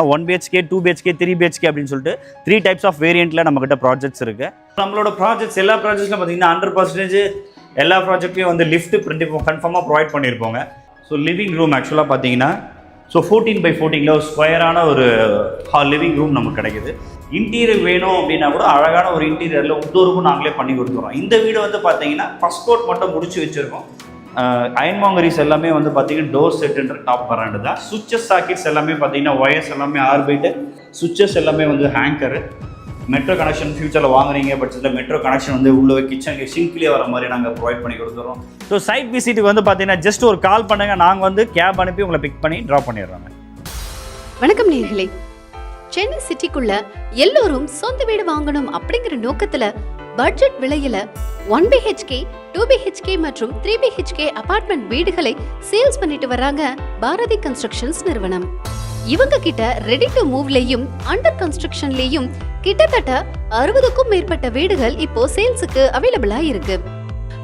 1 BHK, 2 BHK, 3 BHK அப்படின்னு சொல்லிட்டு 3 types of வேரியண்ட்டில் நம்மக்கிட்ட ப்ராஜெக்ட்ஸ் இருக்குது. நம்மளோட ப்ராஜெக்ட்ஸ் எல்லா ப்ராஜெக்ட்ஸில் பார்த்தீங்கன்னா 100% எல்லா ப்ராஜெக்ட்லையும் வந்து லிஃப்ட் கன்ஃபார்மாக ப்ரொவைட் பண்ணியிருப்போங்க. ஸோ லிவிங் ரூம் ஆக்சுவலாக பார்த்தீங்கன்னா 14x14 ஒரு ஸ்கொயரான ஒரு லிவிங் ரூம் நமக்கு கிடைக்குது. இன்டீரியர் வேணும் அப்படின்னா கூட அழகான ஒரு இன்டீரியரில் உட்டோருக்கும் நாங்களே பண்ணி கொடுத்துறோம். இந்த வீடு வந்து பார்த்தீங்கன்னா ஃபஸ்ட் கோட் மட்டும் முடிச்சு வச்சுருக்கோம். அயன்மாங்கரிஸ் எல்லாமே வந்து பார்த்தீங்கன்னா டோர் செட்டுன்ற டாப் பிராண்டு தான். சுவிச்சஸ் சாக்கெட்ஸ் எல்லாமே பார்த்தீங்கன்னா ஒயர்ஸ் எல்லாமே ஆர்பிட்டு, சுவிச்சஸ் எல்லாமே வந்து ஹேங்கரு. மெட்ரோ கனெக்ஷன் ஃபியூச்சரில் வாங்குறீங்க பட்சத்தில் மெட்ரோ கனெக்ஷன் வந்து உள்ள கிச்சனுக்கு சிங்க்லேயே வர மாதிரி நாங்கள் ப்ரொவைட் பண்ணி கொடுத்துறோம். ஸோ சைட் விசிட்டுக்கு வந்து பார்த்தீங்கன்னா ஜஸ்ட் ஒரு கால் பண்ணுங்கள், நாங்கள் வந்து கேப் அனுப்பி உங்களை பிக் பண்ணி ட்ராப் பண்ணிடுறோங்க. வணக்கம் நேயர்களே, சென்னை சிட்டிக்குள்ள எல்லோரும் சொந்த வீடு வாங்கணும் அப்படிங்கிற நோக்கத்துல பட்ஜெட் விலையில 1 BHK, 2 BHK மற்றும் 3 BHK அபார்ட்மெண்ட் வீடுகளை சேல்ஸ் பண்ணிட்டு வர்றாங்க பாரதி கன்ஸ்ட்ரக்ஷன்ஸ் நிறுவனம். இவங்க கிட்ட ரெடி டு மூவ்லயும் அண்டர் கன்ஸ்ட்ரக்ஷன்லயும் கிட்டத்தட்ட 60க்கும் மேற்பட்ட வீடுகள் இப்போ சேல்ஸுக்கு அவைலபிளா இருக்கு.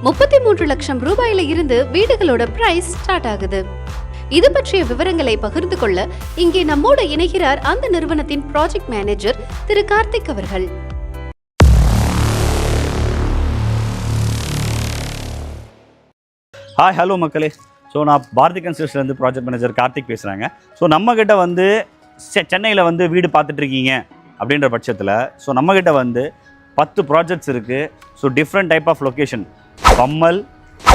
33 லட்சம் ரூபாயில இருந்து வீடுகளோட பிரைஸ் ஸ்டார்ட் ஆகுது. இது பற்றிய விவரங்களை பகிர்ந்து கொள்ள இங்கே நம்மோடு இணைகிறார் அந்த நிறுவனத்தின் ப்ராஜெக்ட் மேனேஜர் திரு கார்த்திக் அவர்கள். ஹாய், ஹலோ மக்களே. ஸோ நான் பாரதி கன்ஸ்ட்ரக்ஷன்லேருந்து ப்ராஜெக்ட் மேனேஜர் கார்த்திக் பேசுகிறாங்க. ஸோ நம்மக்கிட்ட வந்து சென்னையில் வந்து வீடு பார்த்துட்ருக்கீங்க அப்படின்ற பட்சத்தில் ஸோ நம்மக்கிட்ட வந்து 10 ப்ராஜெக்ட்ஸ் இருக்குது. So different type of location, Pammal,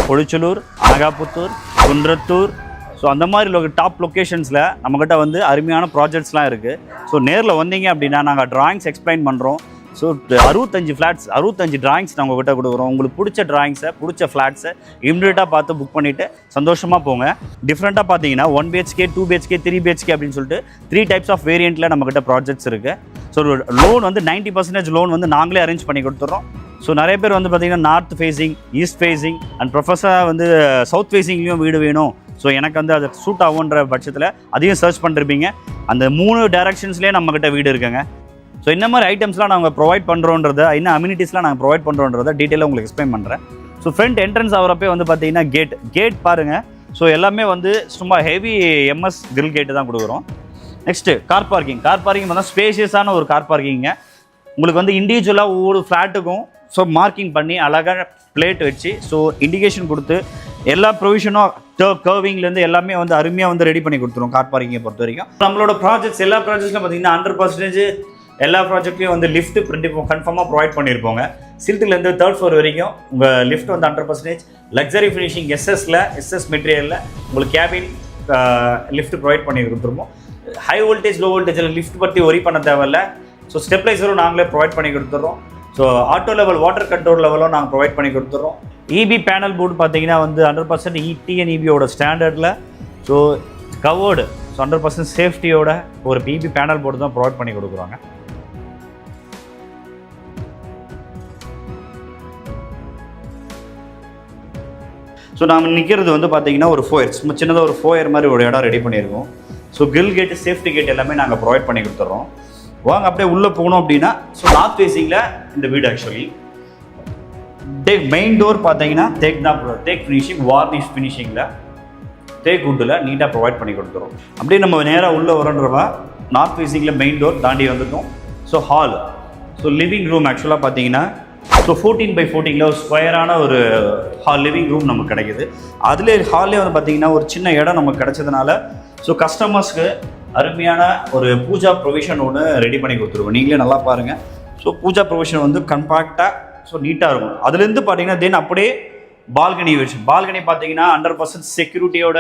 Pozhichalur, Anakaputhur, Kundrathur, so அந்த மாதிரி டாப் லொக்கேஷன்ஸில் நம்மக்கிட்ட வந்து அருமையான ப்ராஜெக்ட்ஸ்லாம் இருக்குது. ஸோ நேரில் வந்தீங்க அப்படின்னா நாங்கள் ட்ராயிங்ஸ் எக்ஸ்பிளைன் பண்ணுறோம். ஸோ 65 ஃப்ளாட்ஸ், 65 ட்ராயிங்ஸ் நாங்கள் உங்கள்கிட்ட கொடுக்குறோம். உங்களுக்கு பிடிச்ச ட்ராயிங்ஸை, பிடிச்ச ஃப்ளாட்ஸை இம்மிடியட்டாக பார்த்து புக் பண்ணிவிட்டு சந்தோஷமாக போங்க. டிஃப்ரெண்ட்டாக பார்த்தீங்கன்னா 1 BHK, 2 BHK, 3 BHK அப்படின்னு சொல்லிட்டு 3 டைப்ஸ் ஆஃப் வேரியண்ட்டில் நம்மக்கிட்ட ப்ராஜெக்ட்ஸ் இருக்குது. ஸோ லோன் வந்து 90% லோன் வந்து நாங்களே அரேஞ்ச் பண்ணி கொடுத்துட்றோம். ஸோ நிறைய பேர் வந்து பார்த்திங்கன்னா north facing, east facing and ப்ரொஃபஸராக வந்து சவுத் ஃபேஸிங்லேயும் வீடு வேணும், ஸோ எனக்கு வந்து அது சூட் ஆகுன்ற பட்சத்தில் அதையும் சர்ச் பண்ணிருப்பீங்க. அந்த 3 டைரக்ஷன்ஸ்லேயே நம்மக்கிட்ட வீடு இருக்குங்க. ஸோ இந்த மாதிரி ஐட்டம்ஸ்லாம் நாங்கள் ப்ரொவைட் பண்ணுறோன்றதை, இன்னும் அம்யூனிட்டிஸ்லாம் நாங்கள் ப்ரொவைட் பண்ணுறோன்றதை டீட்டெயிலாக உங்களுக்கு எக்ஸ்பிளைன் பண்ணுறேன். ஸோ ஃப்ரண்ட் என்ட்ரன்ஸ் ஆகிறப்பே வந்து பார்த்தீங்கன்னா கேட் பாருங்கள். ஸோ எல்லாமே வந்து சும்மா ஹெவி MS கிரில் கேட்டு தான் கொடுக்குறோம். நெக்ஸ்ட்டு கார் பார்க்கிங் பார்த்தா ஸ்பேஷியஸான ஒரு கார் பார்க்கிங்க. உங்களுக்கு வந்து இண்டிவிஜுவலாக ஒவ்வொரு ஃப்ளாட்டுக்கும் ஸோ மார்க்கிங் பண்ணி அழகாக பிளேட் வச்சு ஸோ இண்டிகேஷன் கொடுத்து எல்லா ப்ரொவிஷனும் கர்விங்லேருந்து எல்லாமே வந்து அருமையாக வந்து ரெடி பண்ணி கொடுத்துருவோம் கார் பார்க்கிங்கை பொறுத்த வரைக்கும். நம்மளோட ப்ராஜெக்ட்ஸ் எல்லா ப்ராஜெக்ட்ஸில் பார்த்தீங்கன்னா 100% எல்லா ப்ராஜெக்ட்லையும் வந்து லிஃப்ட் கன்ஃபார்மாக ப்ரொவைட் பண்ணியிருப்போங்க. சில்த்துலேருந்து 3rd ஃப்ளோர் வரைக்கும் உங்கள் லிஃப்ட் வந்து 100% லக்ஸரி ஃபினிஷிங் எஸ்எஸ் மெட்டீரியலில் உங்களுக்கு கேபின் லிஃப்ட் ப்ரொவைட் பண்ணி கொடுத்துருப்போம். ஹை வோல்டேஜ், லோ வோல்டேஜில் லிஃப்ட் பற்றி ஒரி பண்ண தேவையில்ல. ஸோ ஸ்டெப்லைசரும் நாங்களே ப்ரொவைட் பண்ணி கொடுத்துட்றோம். So auto level, water control லெவலும் நாங்கள் ப்ரொவைட் பண்ணி கொடுத்துட்றோம். EB பேனல் போர்டு பார்த்தீங்கன்னா வந்து 100% TNEBயோட ஸ்டாண்டர்டில் ஸோ கவர்டு, ஸோ 100% சேஃப்டியோட ஒரு EB பேனல் போர்டு தான் ப்ரொவைட் பண்ணி கொடுக்குறாங்க. ஸோ நாம் நிற்கிறது வந்து பார்த்தீங்கன்னா ஒரு ஃபோயர், சின்னதாக ஒரு ஃபோயர் மாதிரி ஒரு இடம் ரெடி பண்ணியிருக்கோம். ஸோ கிரில் கேட்டு, சேஃப்டி கேட் எல்லாமே நாங்கள் ப்ரொவைட் பண்ணி கொடுத்துட்றோம். வாங்க அப்படியே உள்ளே போகணும் அப்படின்னா ஸோ நார்த் ஃபேஸிங்கில் இந்த வீடு ஆக்சுவலி மெயின் டோர் பார்த்தீங்கன்னா தேக் ஃபினிஷிங், வார்னிஷ் ஃபினிஷிங்கில் தேக் வுட்டில் நீட்டாக ப்ரொவைட் பண்ணி கொடுத்துரும். அப்படியே நம்ம நேராக உள்ளே வரோன்றவா நார்த் ஃபேஸிங்கில் மெயின் டோர் தாண்டி வந்துட்டோம். So hall, so living room ஆக்சுவலாக பார்த்தீங்கன்னா ஸோ 14x14 ஒரு ஸ்கொயரான ஒரு லிவிங் ரூம் நமக்கு கிடைக்குது. அதிலே ஹால்லே வந்து பார்த்தீங்கன்னா ஒரு சின்ன இடம் நமக்கு கிடைச்சதுனால ஸோ கஸ்டமர்ஸ்க்கு அருமையான ஒரு பூஜா ப்ரொவிஷன் ஒன்று ரெடி பண்ணி கொடுத்துருவோம். நீங்களே நல்லா பாருங்கள். ஸோ பூஜா ப்ரொவிஷன் வந்து கம்பாக்டாக ஸோ நீட்டாக இருக்கும். அதுலேருந்து பார்த்தீங்கன்னா தென் அப்படியே பால்கனி பார்த்தீங்கன்னா 100% செக்யூரிட்டியோட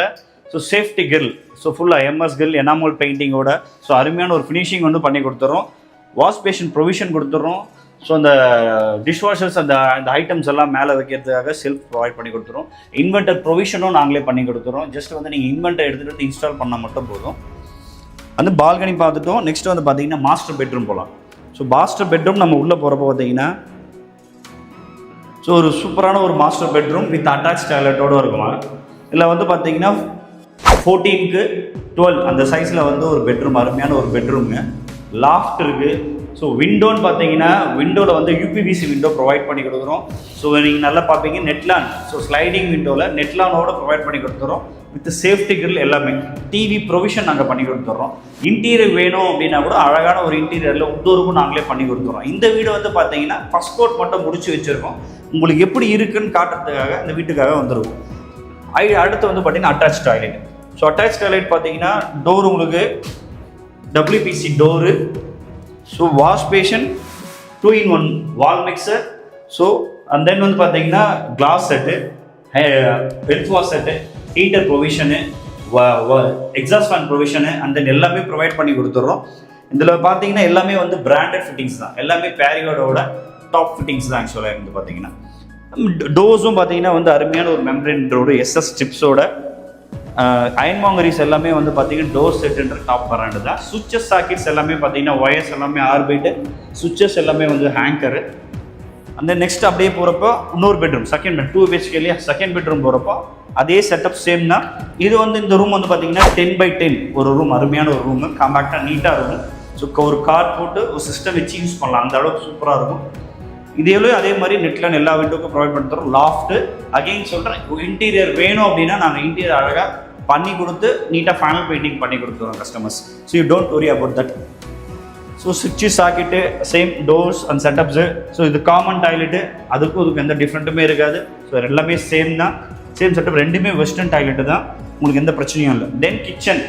ஸோ சேஃப்டி கிரில், ஸோ ஃபுல்லாக MS கிரில், எனாமல் பெயிண்டிங்கோட ஸோ அருமையான ஒரு ஃபினிஷிங் வந்து பண்ணி கொடுத்துறோம். வாஷ் பேஷன் ப்ரொவிஷன் கொடுத்துட்றோம். ஸோ அந்த டிஷ்வாஷர்ஸ் அந்த ஐட்டம்ஸ் எல்லாம் மேலே வைக்கிறதுக்காக செல்ஃப் ப்ரொவைட் பண்ணி கொடுத்துரும். இன்வெர்ட்டர் ப்ரொவிஷனும் நாங்களே பண்ணி கொடுத்துறோம். ஜஸ்ட் வந்து நீங்கள் இன்வெர்ட்டர் எடுத்துகிட்டு வந்து இன்ஸ்டால் பண்ணால் மட்டும் போதும். வந்து பால்கனி பார்த்துட்டோம். நெக்ஸ்ட் வந்து பார்த்தீங்கன்னா மாஸ்டர் பெட்ரூம் போகலாம். ஸோ மாஸ்டர் பெட்ரூம் நம்ம உள்ளே போகிறப்ப பார்த்தீங்கன்னா ஸோ ஒரு சூப்பரான ஒரு மாஸ்டர் பெட்ரூம் வித் அட்டாச் டாய்லெட்டோடு இருக்கலாம். இதில் வந்து பார்த்தீங்கன்னா 14x12 அந்த சைஸில் வந்து ஒரு பெட்ரூம், அருமையான ஒரு பெட்ரூம்ங்க. லாஃப்ட் இருக்குது. ஸோ விண்டோன்னு பார்த்தீங்கன்னா விண்டோவில் வந்து UPVC விண்டோ ப்ரொவைட் பண்ணி கொடுக்குறோம். ஸோ நீங்கள் நல்லா பார்ப்பீங்க நெட்லான், ஸோ ஸ்லைடிங் விண்டோவில் நெட்லானோட ப்ரொவைட் பண்ணி கொடுத்துறோம். வித் சேஃப்டி கிரில் எல்லாமே. டிவி ப்ரொவிஷன் நாங்கள் பண்ணி கொடுத்துட்றோம். இன்டீரியர் வேணும் அப்படின்னா கூட அழகான ஒரு இன்டீரியரில் உட்டோருக்கும் நாங்களே பண்ணி கொடுத்துட்றோம். இந்த வீடு வந்து பார்த்தீங்கன்னா ஃபர்ஸ்ட் கோட் மட்டும் முடிச்சு வச்சுருக்கோம். உங்களுக்கு எப்படி இருக்குன்னு காட்டுறதுக்காக இந்த வீட்டுக்காக வந்துருக்கும். அடுத்து வந்து பார்த்தீங்கன்னா attach toilet. So attach toilet பார்த்தீங்கன்னா டோர் உங்களுக்கு WPC door. So wash basin, 2-in-1 wall mixer. So and then வந்து பார்த்தீங்கன்னா glass set, health wash set, heater provision, exhaust fan provision and then எல்லாமே ப்ரொவைட் பண்ணி கொடுத்துட்றோம். இதில் பார்த்தீங்கன்னா எல்லாமே வந்து பிராண்டட் ஃபிட்டிங்ஸ் தான். எல்லாமே பேரியோடோட டாப் ஃபிட்டிங்ஸ் தான் ஆக்சுவலாக இருந்து பார்த்தீங்கன்னா. டோர்ஸும் பார்த்தீங்கன்னா வந்து அருமையான ஒரு மெம்பரேன் டோரு SS சிப்ஸோட. அயன்மாங்கரிஸ் எல்லாமே வந்து பார்த்தீங்கன்னா டோர் செட்டுன்ற டாப் பிராண்டு தான். சுவிச்சஸ் சாக்கெட்ஸ் எல்லாமே பார்த்தீங்கன்னா ஒயர்ஸ் எல்லாமே ஆர்பிட்டு, சுவிச்சஸ் எல்லாமே வந்து ஹேங்கரு. அந்த நெக்ஸ்ட் அப்படியே போகிறப்போ இன்னொரு பெட்ரூம், செகண்ட் பெட் 2 BHK இல்லையா, செகண்ட் பெட்ரூம் போகிறப்போ அதே செட்டப் சேம் தான். இது வந்து இந்த ரூம் வந்து பார்த்தீங்கன்னா 10x10 ஒரு ரூம், அருமையான ஒரு ரூமு, காம்பேக்டாக நீட்டாக இருக்கும். ஸோ ஒரு கார் போட்டு ஒரு சிஸ்டம் வச்சு யூஸ் பண்ணலாம், அந்த அளவுக்கு சூப்பராக இருக்கும். இதேவே அதே மாதிரி நெட்டில் எல்லா வீட்டுக்கும் ப்ரொவைட் பண்ணி தரோம். லாஃப்ட்டு அகெயின் சொல்கிறேன், இன்டீரியர் வேணும் அப்படின்னா நாங்கள் இன்டீரியர் அழகாக பண்ணி கொடுத்து நீட்டாக ஃபைனல் பெயிண்டிங் பண்ணி கொடுத்துருவோம் customers. So you don't worry about that. So சுவிட்சு socket same, doors and setups. So இது காமன் டாய்லெட்டு, அதுக்கும் இதுக்கு எந்த டிஃப்ரெண்ட்டுமே இருக்காது. ஸோ எல்லாமே சேம் தான், சேம் செட்டப். ரெண்டுமே வெஸ்டர்ன் டாய்லெட்டு தான், உங்களுக்கு எந்த பிரச்சனையும் இல்லை. தென் கிச்சன்,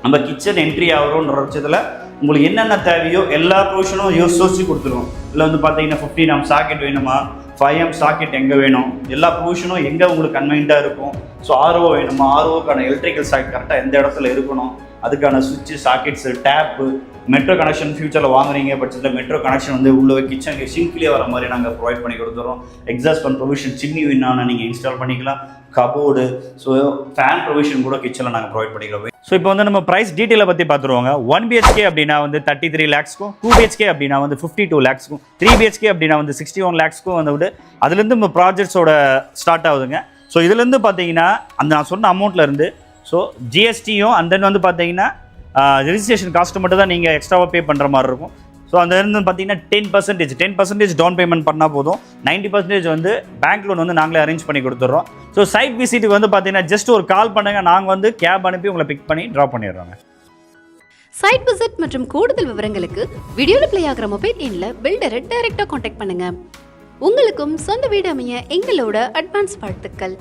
நம்ம கிச்சன் என்ட்ரி ஆகிறோன்ற பட்சத்தில் உங்களுக்கு என்னென்ன தேவையோ எல்லா ப்ரொவிஷனும் யோசிச்சு கொடுத்துருவோம். இல்லை வந்து பார்த்தீங்கன்னா 15 ஆம் சாக்கெட் வேணுமா, 5 ஆம் சாக்கெட் எங்கே வேணும், எல்லா ப்ரொவிஷனும் எங்கே உங்களுக்கு கன்வீனியண்ட்டாக இருக்கும். ஸோ RO வேணுமா, ROக்கான எலக்ட்ரிக்கல் சாக்கெட் கரெக்டாக எந்த இடத்துல இருக்கணும், அதுக்கான சுவிட்சு சாக்கெட்ஸு, டேப்பு, மெட்ரோ கனெக்ஷன் ஃபியூச்சரில் வாங்குறீங்க பட்சத்தில் மெட்ரோ கனெக்ஷன் வந்து உள்ள கிச்சனுக்கு சிங்க்லேயே வர மாதிரி நாங்கள் ப்ரொவைட் பண்ணி கொடுத்துறோம். எக்ஸாஸ்ட் ஃபேன் ப்ரொவிஷன் சிம்னி வேணாலும் நீங்கள் இன்ஸ்டால் பண்ணிக்கலாம். கபோர்டு, ஸோ ஃபேன் ப்ரொவிஷன் கூட கிச்சனில் நாங்கள் ப்ரொவைட் பண்ணிக்கிறோம். ஸோ இப்போ வந்து நம்ம ப்ரைஸ் டீட்டெயிலை பற்றி பார்த்துருவாங்க. 1 BHK அப்படின்னா வந்து 33 lakhsக்கும், 2 BHK அப்படின்னா வந்து 52 lakhsக்கும், 3 BHK அப்படின்னா வந்து 61 lakhsக்கும் வந்து அதுலேருந்து நம்ம ப்ராஜெக்ட்ஸோட ஸ்டார்ட் ஆகுதுங்க. ஸோ இதுலேருந்து பார்த்தீங்கன்னா அந்த நான் சொன்ன அமௌண்ட்லேருந்து ஸோ GSTயும் அண்ட் தென் வந்து பார்த்தீங்கன்னா ரெஜிஸ்ட்ரேஷன் காஸ்ட்டு மட்டும் தான் நீங்கள் எக்ஸ்ட்ராவாக பே பண்ணுற மாதிரி இருக்கும். ஸோ அந்த இருந்து பார்த்தீங்கன்னா 10% டவுன் பேமெண்ட் பண்ணால் போதும். 90% வந்து பேங்க் லோன் வந்து நாங்களே அரேஞ்ச் பண்ணி கொடுத்துட்றோம். ஸோ சைட் விசிட்டுக்கு வந்து பார்த்தீங்கன்னா ஜஸ்ட் ஒரு கால் பண்ணுங்கள், நாங்கள் வந்து கேப் அனுப்பி உங்களை பிக் பண்ணி ட்ராப் பண்ணிடுறோங்க. சைட் விசிட் மற்றும் கூடுதல் விவரங்களுக்கு வீடியோவில் ப்ளே ஆகிற மொபைல் எண்ணில் பில்டரை டைரெக்டாக காண்டாக்ட் பண்ணுங்கள். உங்களுக்கும் சொந்த வீடு அமைய எங்களோட அட்வான்ஸ் வாழ்த்துக்கள்.